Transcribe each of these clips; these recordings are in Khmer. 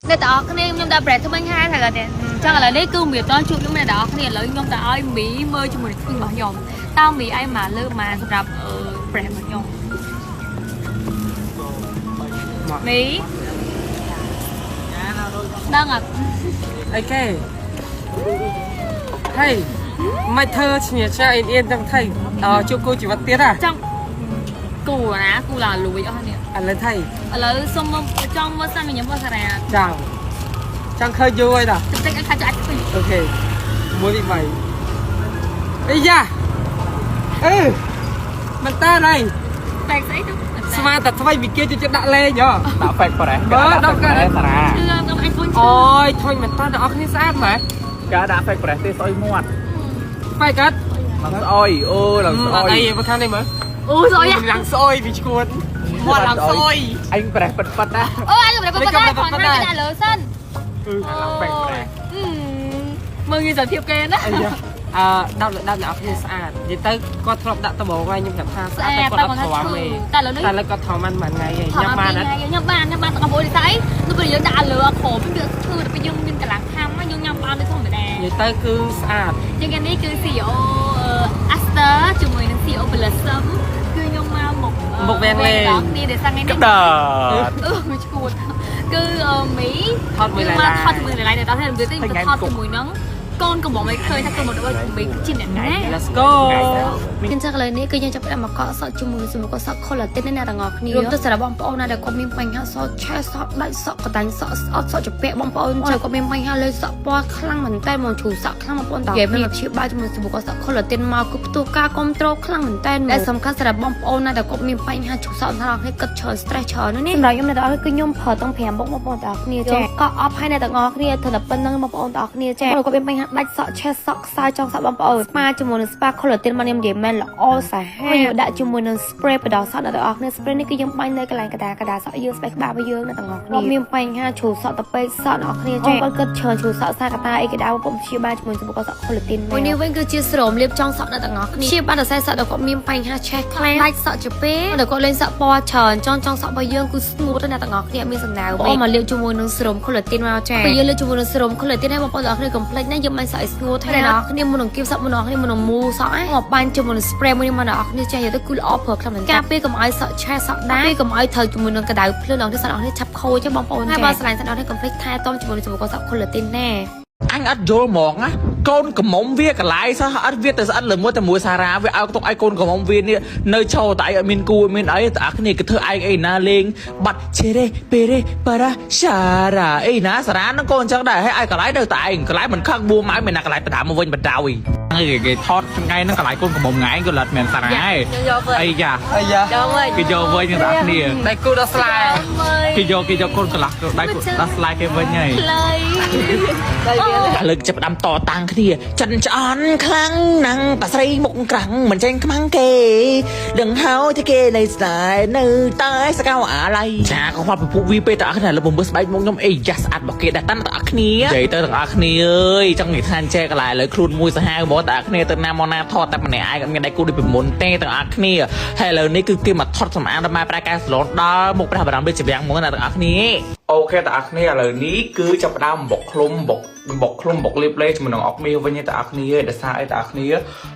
để tao cái này nhom đã bẹt thôi bên hai thằng này chắc là đấy cứ miệt tao chụp những này đó cái này lấy nhom đã ai mỹ mơ cho mình khuyên bảo nhom tao mỹ ai mà lơ mà sập đập bẹt bảo nhom mỹ đang à ok hey mày thơ nhỉ cha yên đang thầy cho cô chỉ vật tiết à trong cù á cù là lùi ở này lên thầy là xong trong mơ xanh mình nhắm vào cái này chẳng khơi vô rồi đó chúng ta khai cho anh ok muốn đi mày bây giờ mình ta này bẹt giấy đâu Sama thật thôi vì kia cho đã lên nhở đã phèn vào đấy bớ đâu cả chưa ôi thôi mình ta đã cái sát mà cá đã phèn vào đấy tê soi muột phải cắt làm soi làm soi đây mà khăn đây mà ôi rồi á làm soi vì cuốn muột làm soi anh phải bật bật á anh phải bật bật còn hai cái là lớn sân làm phèn vào đấy 10.000 giờ thiệp kê đó đau là cái sát vậy tới có thọp đã tao bỏ ngay nhưng cảm tha sát có thọp mày ta lấy có thọp ăn mà ngày nhấp ban á nhấp ban tao bôi đi thấy nó bây giờ đã lừa khổ bây giờ thư bây giờ mình cả làng tham á nhưng nhấp ban đi không phải đè vậy tới cứ sát nhưng cái này cứ CEO Aster chúng mình CEO Blossom cứ nhung một ven lên đi để sang cái này mình chuột cứ Mỹ thọt mười lại để tao thấy được tin thọt từ mùi nắng con của bọn mày khơi thằng con một đôi mình cứ chìm nhẹ let's go ខ្ញុំchắcเลยនេះគឺយើងចាប់ផ្ដើមមកកក់សក់ជាមួយនឹងសម្បកសក់ខុលឡាទីននេះណាទាំងអស់គ្នារួមទៅសម្រាប់បងប្អូនណាដែលគាត់មានបញ្ហាសក់ឆេះសក់ដាច់សក់កតាញ់សក់ស្អត់សក់ជពាក់បងប្អូនដែលគាត់មានបញ្ហាលើសក់ពណ៌ខ្លាំងមែនតើមកជ្រូសក់ខ្លាំងបងប្អូនតើគេមានព្យាបាលជាមួយសម្បកសក់ខុលឡាទីនមកគឺផ្ទុះការគ្រប់គ្រងខ្លាំងមែនតើដែលសំខាន់សម្រាប់បងប្អូនណាដែលគាត់មានបញ្ហាជ្រូសក់ថាឲ្យគិតច្រើន stress ច្រើននេះសម្រាប់ខ្ញុំអ្នកទាំងអស់គឺខ្ញុំប្រើទាំង5បងប្អូនទាំងអស់គ្នាចាក៏អបឲ្យអ្នកទាំងអស់គ្នាធ្វើតែប៉ុណ្្នឹងបងប្អូនទាំងអស់គ្នាចាគាត់មានបញ្ហាដាច់សក់ឆេះសក់ខ្សែចង់សក់បងប្អូនស្មាជាមួយនឹង spa collagen មកខ្ញុំនិយាយមែនល្អសាហាវខ្ញុំដាក់ជាមួយនឹង spray បដោសក់អ្នកទាំងអស់គ្នា spray នេះគឺយើងបាញ់នៅកន្លែងកដាសក់យើងស្បែកក្បាលរបស់យើងអ្នកទាំងអស់គ្នាមានបញ្ហាជ្រូសក់ទៅពេកសក់អ្នកទាំងអស់គ្នាចាគាត់គិតច្រើនជ្រូសក់សារកតាអីក្តៅបងព្យាបាលជាមួយសម្បកសក់ collagen មួយនេះវិញគឺជាស្រោមលាបចង់សក់អ្នកទាំងអស់គ្នាព្យាបាលដល់ខ្សែសក់ដែលគាត់មានបញ្ហាឆេះខ្លាំងដាច់សក់ជពេដែលគាត់លេងសក់ពណ៌ច្រើនចង់សក់របស់យើងគឺ smooth អ្នកទាំងអស់គ្នាមានសំណើបងមកលាបជាមួយនឹងស្រោម collagen មកចាពេលយើងលាបជាមួយនឹងស្រោម collagen ឲ្យបងប្អូនទាំងអស់គ្នា complete ណាយើងមិនសក់ឲ្យស្ងួតហើយអ្នកទាំងអស់គ្នាមុននឹងគៀបសក់មុននឹងគ្នាមុននឹងមូសក់មកបាញ់ជាមួយនឹង spray មួយនេះមកអ្នកទាំងអស់គ្នាចាទៅគឺល្អព្រោះខ្លាំងមែនការពេលកុំឲ្យសក់ឆេះសក់ដាកុំឲ្យត្រូវជាមួយនឹងកដៅភ្លើងដល់នេះសក់ដល់នេះឆាប់ខូចបងប្អូនហើយបើស្រឡាញ់សក់ដល់នេះ complete ថែទាំជាមួយនឹងសម្បកសក់ collagen ណែ anh ắt vô mỏng á con cầm móng viên cả lái sao ắt viết từ ắt lần mua từ mùa Sara với ao tụng ai con cầm móng viên đi nơi châu tại ở miền cu miền ấy tại cái này cái thơ ai ấy na lên bật chere pere para Sara ấy na Sara nó con chắc đại hay ai cả lái đâu tại cả lái mình khác bua máy mình là cả lái mình thảm một vinh mình đào gì cái thót ngay nó cả lái con cầm móng ngay cái lật mình Sara ấy ấy dạ cái vô vơi như đó nè đây cô đã slide cái vô con cả lái đây cô đã slide cái vơi này lực chập đâm to tăng kia chân tròn khăng năng ta xây một cẳng mình tranh khăng kề đừng háo thế kề này dài nơi tai sao à lại cha có hoạt phụ vi ta cái này là một bus bike một nhóm ấy just ăn bọc kề đặt tan ta kia vậy tới ta kia ơi trong ngày than che cái lại lấy khuôn mùi sa hai bó ta kia từ nam mona thọt ta này ai cũng nghe đây cô đi bị muốn te ta kia hay là này cứ kia mà thọt sầm ăn mà pra cái lót đó một pra làm bên chỉ bèn muốn là ta kia ok ta kia là ní cứ chập đâm bọcคลุมบกเรียบเรียมันออกมีวันนี้ตาคนี้เดซ่าไอตาคนี้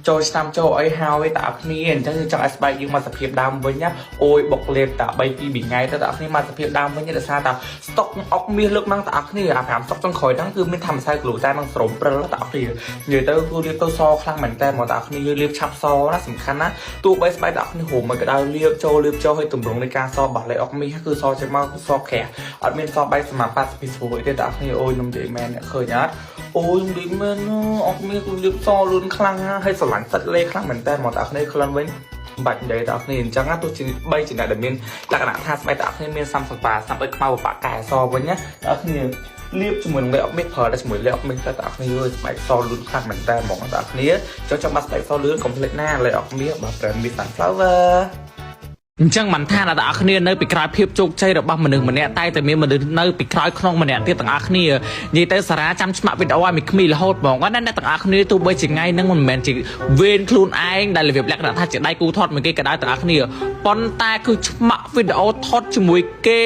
โจยทำโจไอฮาวไอตาคนี้จะคือจากไอสไปยิงมาสเปียดำวันนี้โอยบกเรียบตาใบปีบิ่งไงแต่ตาคนี้มาสเปียดำวันนี้เดซ่าตาสต็อกออกมีเลือกนั่งตาคนี้ถามสต็อกต้องคอยนั่งคือไม่ทำไซกลูแต่นั่งสมเปรี้ยวตาคนี้เยอะแต่คือเรียบตัวซอคลั่งเหมือนแต่หมดตาคนี้เรียบชับซอน่าสำคัญนะตัวใบสไปตาคนี้โหมันก็ได้เรียบโจให้ตุ่มลงในการซอบัตรเลยออกมีก็คือซอจะมาซอแขกอดเมนซอใบสมาร์ทพาสปิสโวยแต่ตาคนี้โอ้ยนมเดแมนเนี่ยเคยนะโอ้ยดิมันออกมีคุณลิบซอรุนคลั่งให้สลันสัตว์เล่คลั่งเหมือนแต่หมดตาในคลั่งไว้บัดใหญ่ตาในจังงั้นตัวจีใบจีน่าเดิมเป็นลักษณะท่าสไปตาในเมียนซัมสังปาซัมไปมาปากแก่ซอวันนี้ตาในเรียบจมูกเลยออกไม่พอแต่จมูกเลยออกไม่แต่ตาในเลยไปซอรุนคลั่งเหมือนแต่หมดตาในจะมาไปซอรุนคอมเพล็กหน้าเลยออกมีแบบแบบมีสันฟลาวเวอร์ ចឹងមិនថាអ្នកទាំងអស់គ្នានៅពីក្រោយភាពជោគជ័យរបស់មនុស្សម្នាក់តែមានមនុស្សនៅពីក្រោយក្នុងម្នាក់ទៀតទាំងអស់គ្នានិយាយទៅសារ៉ាចាំឆ្មាក់វីដេអូឲ្យមីក្មីរហូតបងណាអ្នកទាំងអស់គ្នាទោះបីជាថ្ងៃហ្នឹងមិនមែនជាវេនខ្លួនឯងដែលរបៀបលក្ខណៈថាជាដៃគូថតមួយគេក៏ដោយទាំងអស់គ្នាប៉ុន្តែគឺឆ្មាក់វីដេអូថតជាមួយគេ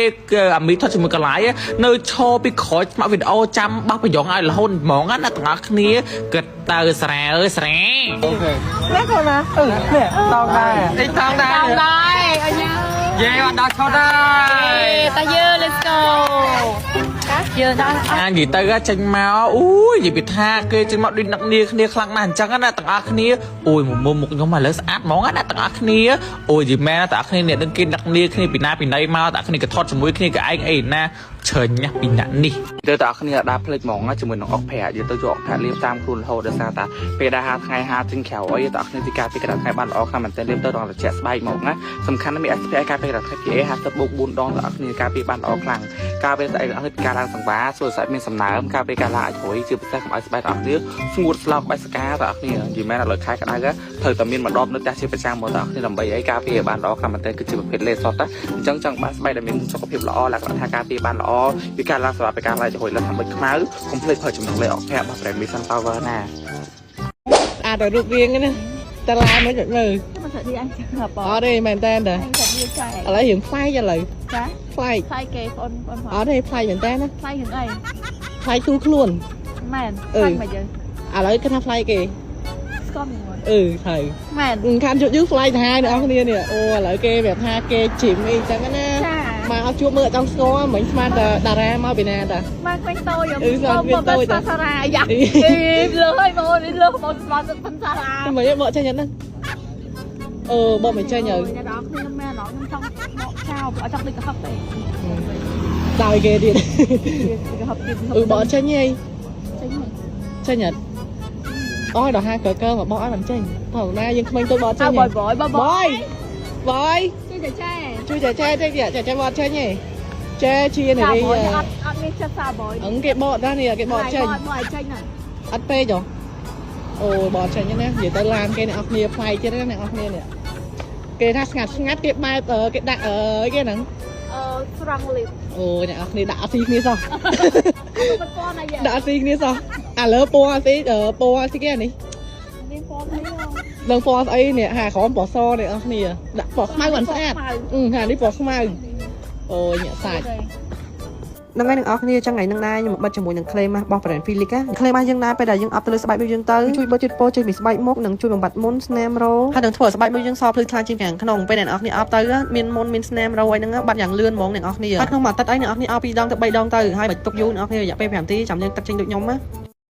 អាមីថតជាមួយកន្លែងនៅឈរពីក្រោយឆ្មាក់វីដេអូចាំបោះប្រយ៉ងឲ្យរហូតហ្មងណាអ្នកទាំងអស់គ្នាគិតទៅសារ៉ាអើយសារ៉ា អូខេ នេះកូនណានេះតោងដែរ អីតាមដែរ អញ្ញា យេអត់ដល់ឈុតហើយ តាយើ let's go យើដល់ អានិយាយទៅចេញមកអូយនិយាយពីថាគេចេញមកដូចនឹកនាគ្នាខ្លាំងណាស់អញ្ចឹងណាទាំងអស់គ្នាអូយមុំមុខខ្ញុំឥឡូវស្អាតហ្មងណាទាំងអស់គ្នាអូយនិយាយមែនទាំងអស់គ្នាអ្នកនឹងគេនឹកនាគ្នាពីណាពីណីមកទាំងអស់គ្នាក៏ថតជាមួយគ្នាក៏ឯងអីណាឈើញណាស់ពីអ្នកនេះទៅទាំងអស់គ្នាដើរផ្លេចហ្មងជាមួយនឹងអុកប្រាក់យកទៅយកអុកប្រាក់លាបតាមខ្លួនរហូតដល់សារតាពេលដែលហាថ្ងៃហាចេញក្រៅអីទាំងអស់គ្នាទីការពីក្តារថ្ងៃបានល្អខ្លាំងមែនទែនលាបទៅដល់ត្រជាក់ស្បែកហ្មងណាសំខាន់ណាស់មាន SPF ការពេលថ្ងៃ PA 50បូក4ដងទាំងអស់គ្នាការពីបានល្អខ្លាំងការពេលស្អីទាំងអស់គ្នាការឡើងសង្វាសួរស្អីមានសំណើមការពេលការឡើងអាចរួយជាពិសេសកុំឲ្យស្បែកទាំងអស់គ្នាស្ងួតស្លោកបែកសកាទាំងអស់គ្នានិយាយមែនដល់ខែក្តៅត្រូវតែមានម្ដបនៅផ្ទះជាប្រចាំមកទាំងអស់គ្នាដើម្បីអីការពីបានល្អខ្លាំងមែនទែនគឺជាប្រភេទលេសតណាអញ្ចឹងចង់បានស្បែកដែលមានសុខភាពល្អលក្ខណៈថាការពីបានល្អពីការឡើងសម្រាប់ការឡើងរួយឡើងធ្វើមិនខ្មៅកុំភ្លេចប្រើចំណងលេខអុកប្រាក់របស់ Brand Mission Power ណាអាចរូបរាងណាតារាមិនមើល មិនថាអញហ៎បង អត់ទេមែនតើ អញថាវាចែ ឥឡូវរឿងផ្លែកឥឡូវ ចា ផ្លែក ខ្លាយគេបងបង អត់ទេផ្លែកមែនតើណា ខ្លាយរឿងអី ផ្លែកទូខ្លួន មែនខ្លាយមកយើង ឥឡូវគេថាផ្លែកគេ ស្គមមួយ ហើយ មែន ខានជួបយើងផ្លែកទៅហើយអ្នកនរគ្នានេះអូឥឡូវគេប្រាប់ថាគេជីមអីចឹងណា ចា មកអត់ជួបមើលអត់ចង់ស្គាល់មិញស្មានតែតារាមកពីណាតា មកខ្វែងតូច មកទៅសារា យ៉ាលើហើយបងនេះលើបងស្មានទៅសារា មិនបកចេញហ្នឹងបកមិនចេញហើយ អ្នកនរខ្ញុំមែនអត់ខ្ញុំចង់បកចោលអត់ចង់ដូចកហឹបទេ ដល់គេទៀត កហឹបទៀត បកចេញហី ចេញ ចេញអត់អូយដល់ហាកើកើមកបកឲ្យមិនចេញផងណាយើងក្មេងទៅបកចេញ បយបយ ជួយចែតិចទៀតចែបកចេញហីចែជានេះ អត់មានចិត្តសាបយ គេបកដែរនេះគេបកចេញ បយចេញណា អត់ពេកហ៎អូបកចេញណានិយាយទៅឡានគេអ្នកនរគ្នាផ្លែកទៀតណាអ្នកនរគ្នានេះគេថាស្ងាត់គេបែបគេដាក់គេហ្នឹង ស្រង់លីប អូអ្នកនរគ្នាដាក់អត់ស៊ីគ្នាសោះ មិនពណ៌ណាយ៉ា ដាក់អត់ស៊ីគ្នាសោះឥឡូវពណ៌អត់ស៊ីពណ៌អត់ស៊ីគេនេះ មានពណ៌អី ឡើងពណ៌ស្អីនេះហាក្រមពណ៌សអ្នកនរគ្នាដាក់ពណ៌ខ្មៅមិនស្អាតហានេះពណ៌ខ្មៅអូយញាក់សាច់នឹងហើយនឹងអស់គ្នាចឹងថ្ងៃនឹងដែរខ្ញុំបិទជាមួយនឹង claim របស់ brand Philips ណា claim របស់យើងដែរពេលដែលយើងអប់ទៅលើស្បែករបស់យើងទៅជួយបិទជាតិពោជួយមានស្បែកមុខនិងជួយបំបត្តិមុនស្នាមរោហើយនឹងធ្វើឲ្យស្បែករបស់យើងសភ្លឺថ្លាជាងខាងក្នុងពេលដែលអ្នកនរគ្នាអប់ទៅមានមុនមានស្នាមរោអីហ្នឹងបាត់យ៉ាងលឿនហ្មងអ្នកនរគ្នាហើយក្នុងមួយអាទិត្យអីអ្នកនរគ្នាអប់2ដងទៅ3ដងទៅហើយបើទុកយូរអ្នកនរគ្នារយៈពេល5នាទីចាំយើងទឹកចេញដូចខ្ញុំណា